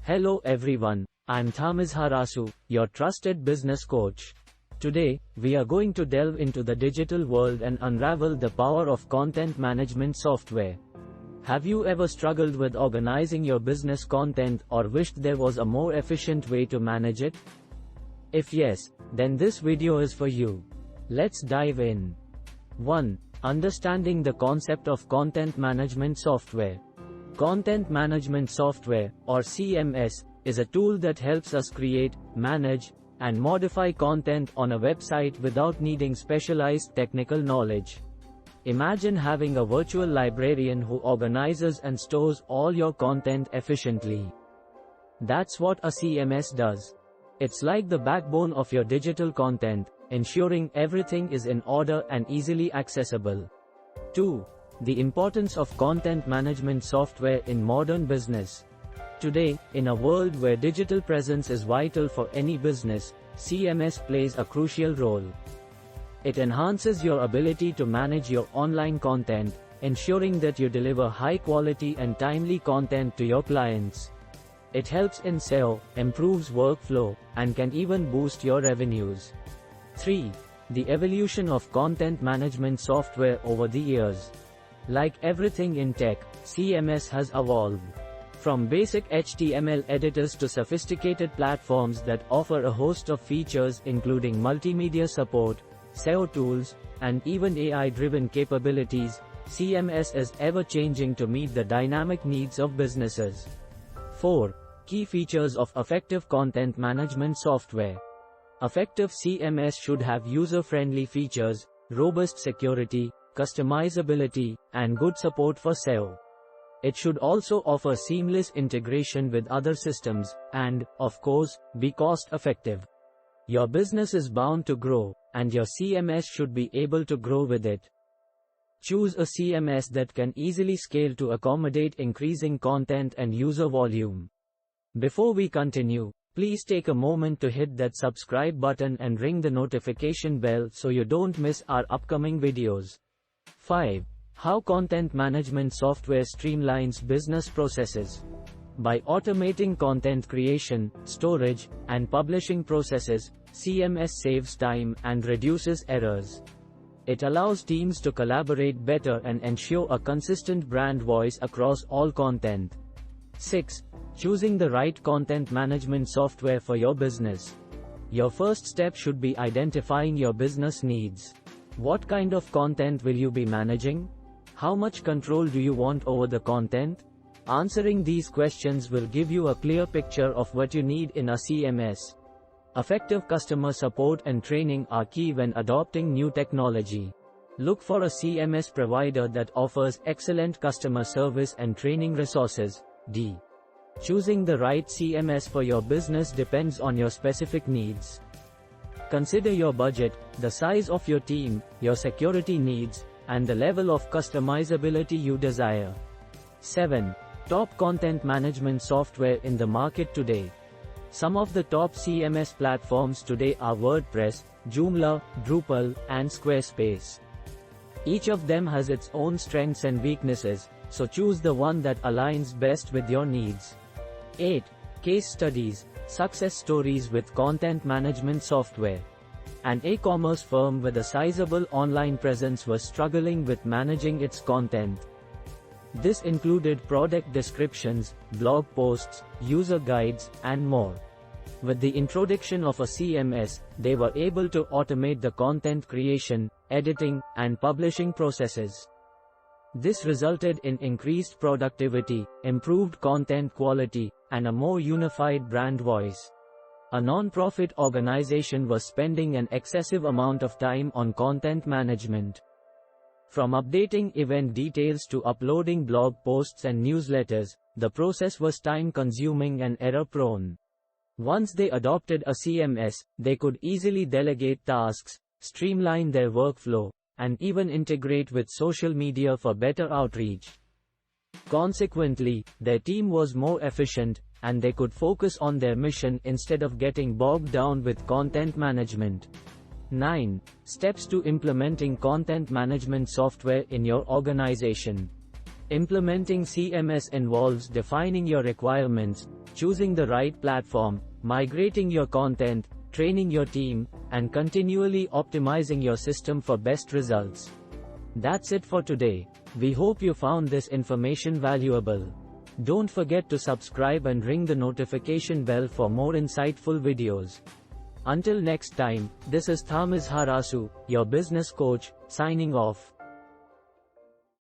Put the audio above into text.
Hello everyone, I'm Thamizharasu, your trusted business coach. Today, we are going to delve into the digital world and unravel the power of content management software. Have you ever struggled with organizing your business content or wished there was a more efficient way to manage it? If yes, then this video is for you. Let's dive in. 1. Understanding the concept of content management software. Content management software, or CMS, is a tool that helps us create, manage, and modify content on a website without needing specialized technical knowledge. Imagine having a virtual librarian who organizes and stores all your content efficiently. That's what a CMS does. It's like the backbone of your digital content, ensuring everything is in order and easily accessible. 2. The importance of content management software in modern business. Today, in a world where digital presence is vital for any business, CMS plays a crucial role. It enhances your ability to manage your online content, ensuring that you deliver high quality and timely content to your clients. It helps in SEO, improves workflow, and can even boost your revenues. 3. The evolution of content management software over the years. Like everything in tech, CMS has evolved. From basic HTML editors to sophisticated platforms that offer a host of features including multimedia support, SEO tools, and even AI-driven capabilities, CMS is ever-changing to meet the dynamic needs of businesses. 4. Key features of effective content management software. Effective CMS should have user-friendly features, robust security, customizability, and good support for SEO. It should also offer seamless integration with other systems, and, of course, be cost-effective. Your business is bound to grow, and your CMS should be able to grow with it. Choose a CMS that can easily scale to accommodate increasing content and user volume. Before we continue, please take a moment to hit that subscribe button and ring the notification bell so you don't miss our upcoming videos. 5. How content management software streamlines business processes. By automating content creation, storage, and publishing processes, CMS saves time and reduces errors. It allows teams to collaborate better and ensure a consistent brand voice across all content. 6. Choosing the right content management software for your business. Your first step should be identifying your business needs. What kind of content will you be managing? How much control do you want over the content? Answering these questions will give you a clear picture of what you need in a CMS. Effective customer support and training are key when adopting new technology. Look for a CMS provider that offers excellent customer service and training resources. D. Choosing the right CMS for your business depends on your specific needs. Consider your budget, the size of your team, your security needs, and the level of customizability you desire. 7. Top content management software in the market today. Some of the top CMS platforms today are WordPress, Joomla, Drupal, and Squarespace. Each of them has its own strengths and weaknesses, so choose the one that aligns best with your needs. 8. Case studies, success stories with content management software. An e-commerce firm with a sizable online presence was struggling with managing its content. This included product descriptions, blog posts, user guides, and more. With the introduction of a CMS, they were able to automate the content creation, editing, and publishing processes. This resulted in increased productivity, improved content quality, and a more unified brand voice. A non-profit organization was spending an excessive amount of time on content management. From updating event details to uploading blog posts and newsletters, the process was time-consuming and error-prone. Once they adopted a CMS, they could easily delegate tasks, streamline their workflow, and even integrate with social media for better outreach. Consequently, their team was more efficient, and they could focus on their mission instead of getting bogged down with content management. 9. Steps to implementing content management software in your organization. Implementing CMS involves defining your requirements, choosing the right platform, migrating your content, training your team, and continually optimizing your system for best results. That's it for today. We hope you found this information valuable. Don't forget to subscribe and ring the notification bell for more insightful videos. Until next time, this is Thamizharasu, your business coach, signing off.